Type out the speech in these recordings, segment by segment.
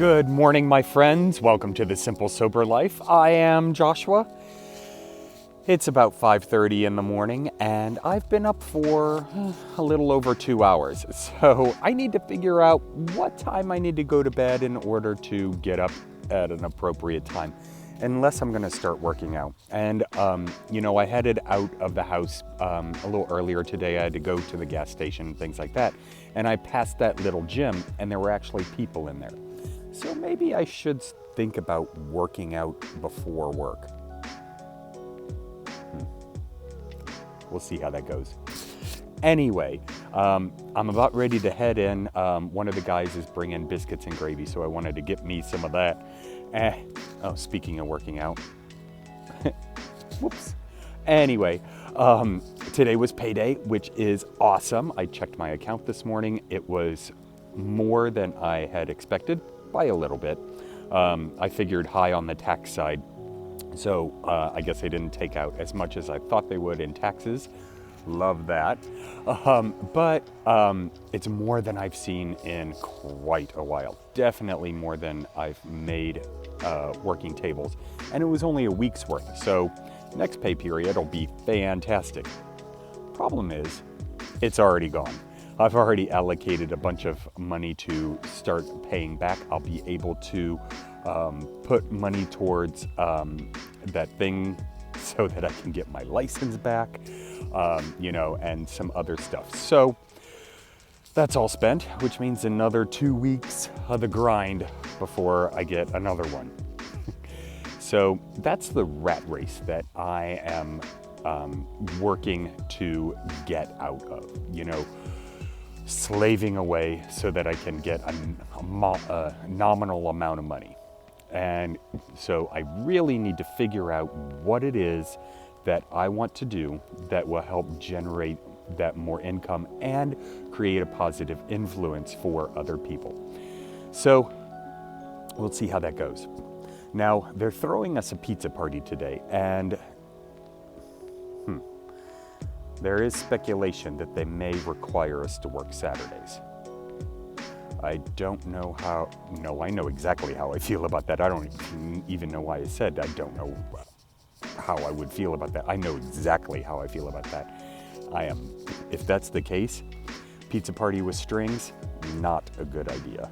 Good morning, my friends. Welcome to the Simple Sober Life. I am Joshua. It's about 5:30 in the morning, and I've been up for a little over 2 hours. So I need to figure out what time I need to go to bed in order to get up at an appropriate time, unless I'm going to start working out. And, I headed out of the house a little earlier today. I had to go to the gas station, things like that. And I passed that little gym, and there were actually people in there. So maybe I should think about working out before work. We'll see how that goes. Anyway, I'm about ready to head in. One of the guys is bringing biscuits and gravy, so I wanted to get me some of that. Speaking of working out. Whoops. Anyway, today was payday, which is awesome. I checked my account this morning. It was more than I had expected by a little bit. I figured high on the tax side. So I guess they didn't take out as much as I thought they would in taxes. Love that. But it's more than I've seen in quite a while. Definitely more than I've made working tables. And it was only a week's worth. So next pay period will be fantastic. Problem is, it's already gone. I've already allocated a bunch of money to start paying back. I'll be able to put money towards that thing so that I can get my license back, and some other stuff. So that's all spent, which means another 2 weeks of the grind before I get another one. So that's the rat race that I am working to get out of, slaving away so that I can get a nominal amount of money. And so I really need to figure out what it is that I want to do that will help generate that more income and create a positive influence for other people. So we'll see how that goes. Now, they're throwing us a pizza party today, and there is speculation that they may require us to work Saturdays. I don't know how. No, I know exactly how I feel about that. I don't even know why I said I don't know how I would feel about that. I know exactly how I feel about that. If that's the case, pizza party with strings, not a good idea.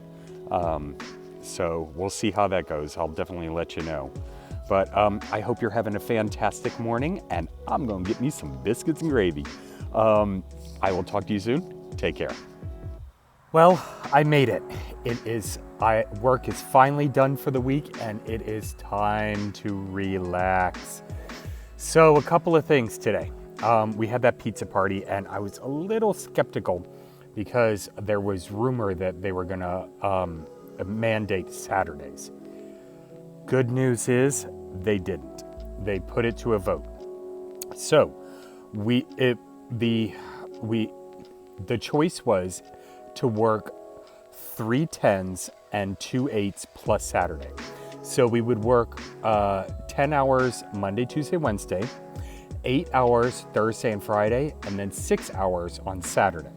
So we'll see how that goes. I'll definitely let you know. But I hope you're having a fantastic morning, and I'm going to get me some biscuits and gravy. I will talk to you soon. Take care. Well, I made it. Work is finally done for the week, and it is time to relax. So a couple of things today. We had that pizza party, and I was a little skeptical because there was rumor that they were going to mandate Saturdays. Good news is they didn't. They put it to a vote. So the choice was to work 3 10s and 2 8s plus Saturday. So we would work 10 hours Monday, Tuesday, Wednesday, 8 hours Thursday and Friday, and then 6 hours on Saturday.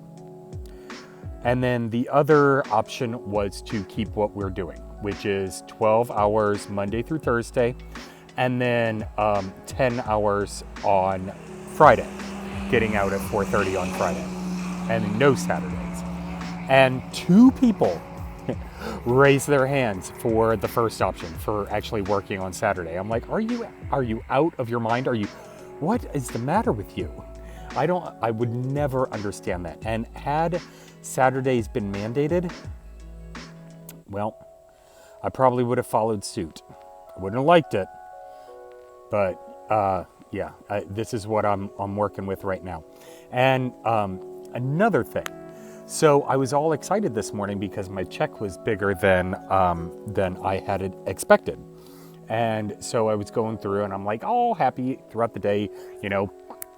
And then the other option was to keep what we're doing, which is 12 hours Monday through Thursday, and then 10 hours on Friday, getting out at 4:30 on Friday, and no Saturdays. And 2 people raised their hands for the first option, for actually working on Saturday. I'm like, are you out of your mind? What is the matter with you? I would never understand that. And had Saturdays been mandated, well, I probably would have followed suit. I wouldn't have liked it, but this is what I'm working with right now. And another thing, so I was all excited this morning because my check was bigger than I had expected. And so I was going through and I'm like, all happy throughout the day,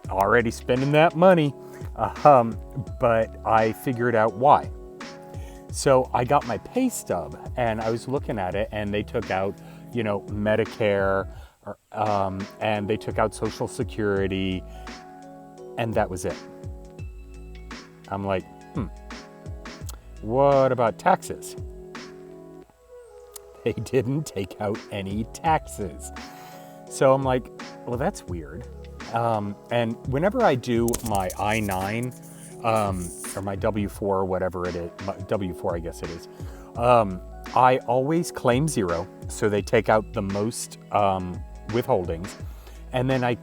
already spending that money. But I figured out why. So I got my pay stub and I was looking at it, and they took out, Medicare, and they took out Social Security, and that was it. I'm like, what about taxes? they didn't take out any taxes. So I'm like, well, that's weird. And whenever I do my I-9, or my W-4, or whatever it is, W-4, I guess it is, I always claim zero. So they take out the most withholdings. And then I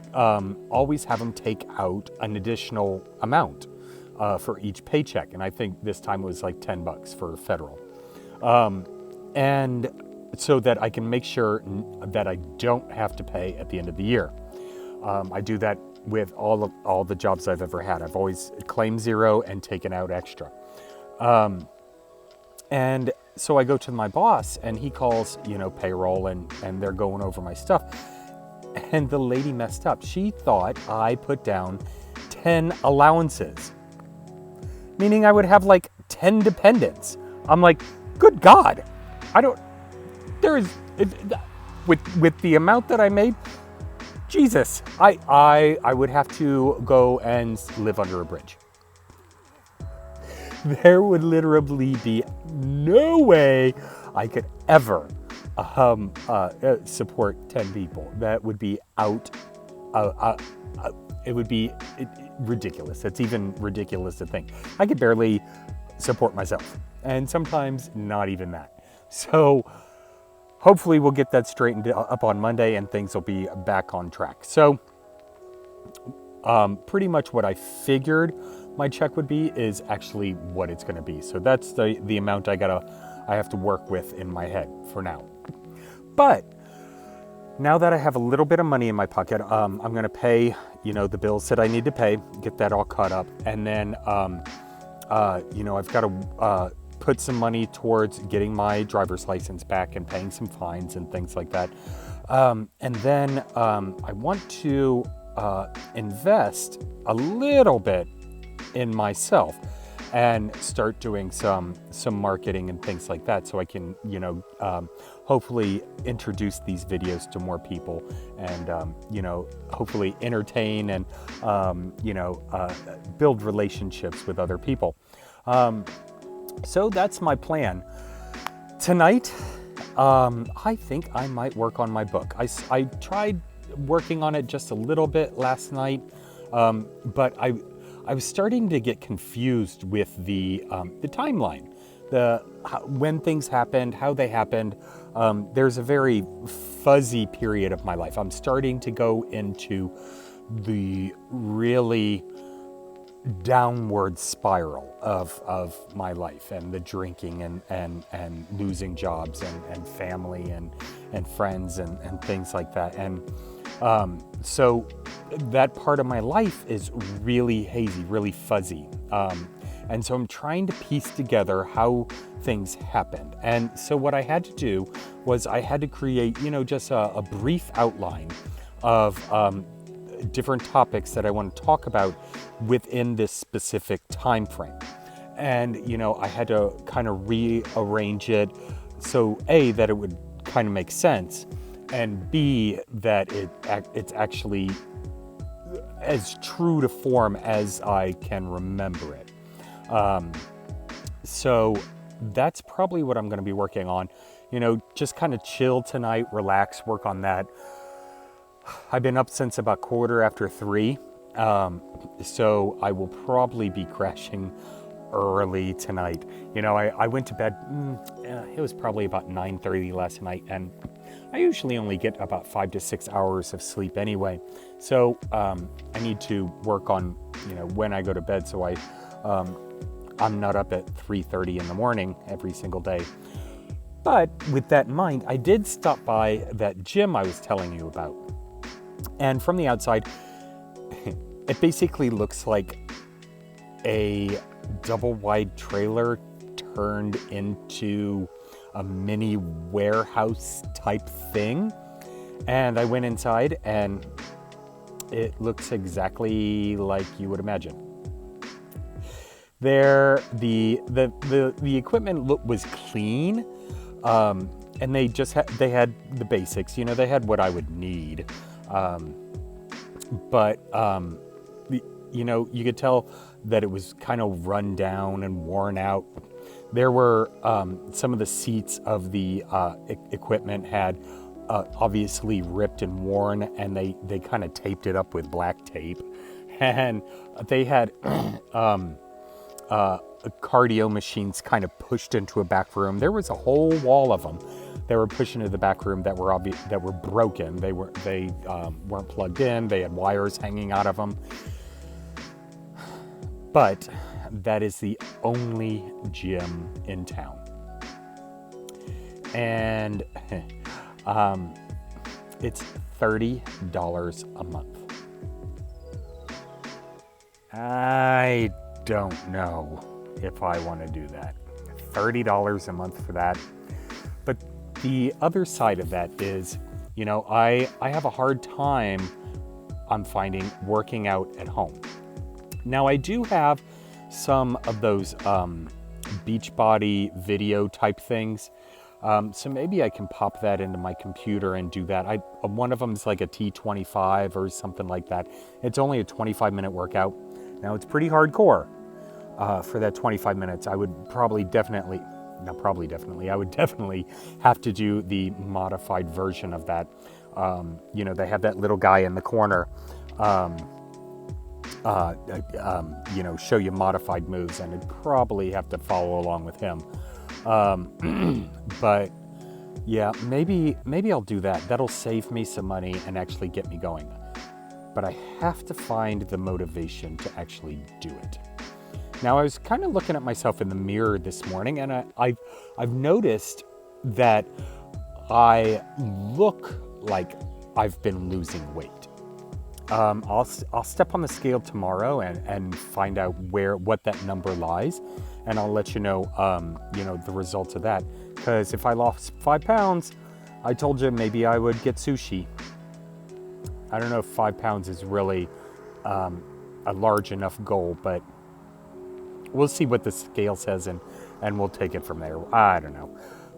always have them take out an additional amount for each paycheck. And I think this time it was like $10 for federal. And so that I can make sure that I don't have to pay at the end of the year. I do that with all the jobs I've ever had. I've always claimed zero and taken out extra. And so I go to my boss and he calls, payroll and they're going over my stuff. And the lady messed up. She thought I put down 10 allowances, meaning I would have like 10 dependents. I'm like, good God, with the amount that I made, Jesus, I would have to go and live under a bridge. There would literally be no way I could ever support 10 people. That would be it would be ridiculous. It's even ridiculous to think. I could barely support myself, and sometimes not even that. So hopefully we'll get that straightened up on Monday and things will be back on track. So pretty much what I figured my check would be is actually what it's going to be. So that's the amount I have to work with in my head for now. But now that I have a little bit of money in my pocket, I'm going to pay, the bills that I need to pay, get that all caught up. And then, I've got to put some money towards getting my driver's license back and paying some fines and things like that. And then I want to invest a little bit in myself and start doing some marketing and things like that, so I can hopefully introduce these videos to more people and hopefully entertain and build relationships with other people. So that's my plan. Tonight, I think I might work on my book. I tried working on it just a little bit last night, but I was starting to get confused with the timeline, when things happened, how they happened. There's a very fuzzy period of my life. I'm starting to go into the really downward spiral of my life, and the drinking and losing jobs and family and friends and things like that. And so that part of my life is really hazy, really fuzzy. And so I'm trying to piece together how things happened. And so what I had to do was I had to create, just a brief outline of different topics that I want to talk about within this specific time frame. And, I had to kind of rearrange it so A, that it would kind of make sense, and B, that it's actually as true to form as I can remember it. So that's probably what I'm going to be working on. Just kind of chill tonight, relax, work on that. I've been up since about 3:15, so I will probably be crashing early tonight. I went to bed, it was probably about 9:30 last night, and I usually only get about 5 to 6 hours of sleep anyway. So I need to work on, when I go to bed, so I'm not up at 3:30 in the morning every single day. But with that in mind, I did stop by that gym I was telling you about. And from the outside, it basically looks like a double wide trailer turned into a mini warehouse type thing. And I went inside and it looks exactly like you would imagine. The equipment was clean, and they had the basics. They had what I would need, but you could tell that it was kind of run down and worn out. There were some of the seats of the equipment had obviously ripped and worn, and they kind of taped it up with black tape. And they had cardio machines kind of pushed into a back room. There was a whole wall of them that were pushed into the back room that were broken. They weren't plugged in. They had wires hanging out of them. But that is the only gym in town. And it's $30 a month. I don't know if I want to do that. $30 a month for that. But the other side of that is, I have a hard time, I'm finding, working out at home. Now, I do have some of those Beachbody video type things. So maybe I can pop that into my computer and do that. One of them is like a T25 or something like that. It's only a 25-minute workout. Now, it's pretty hardcore for that 25 minutes. I would definitely have to do the modified version of that. They have that little guy in the corner, show you modified moves, and I'd probably have to follow along with him. But yeah, maybe I'll do that. That'll save me some money and actually get me going. But I have to find the motivation to actually do it. Now, I was kind of looking at myself in the mirror this morning, and I've noticed that I look like I've been losing weight. I'll step on the scale tomorrow and find out what that number lies, and I'll let you know, the results of that. Because if I lost 5 pounds, I told you maybe I would get sushi. I don't know if 5 pounds is really a large enough goal, but we'll see what the scale says, and we'll take it from there. I don't know.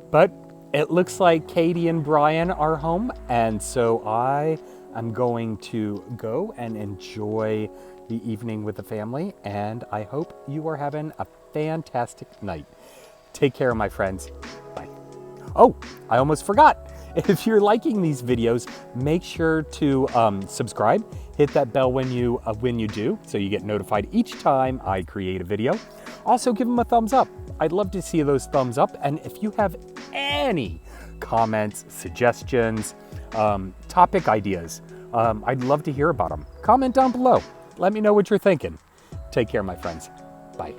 But it looks like Katie and Brian are home, and so I am going to go and enjoy the evening with the family, and I hope you are having a fantastic night. Take care, my friends. Bye. Oh, I almost forgot. If you're liking these videos, make sure to subscribe. Hit that bell when you do, so you get notified each time I create a video. Also, give them a thumbs up. I'd love to see those thumbs up. And if you have any comments, suggestions, topic ideas, I'd love to hear about them. Comment down below. Let me know what you're thinking. Take care, my friends. Bye.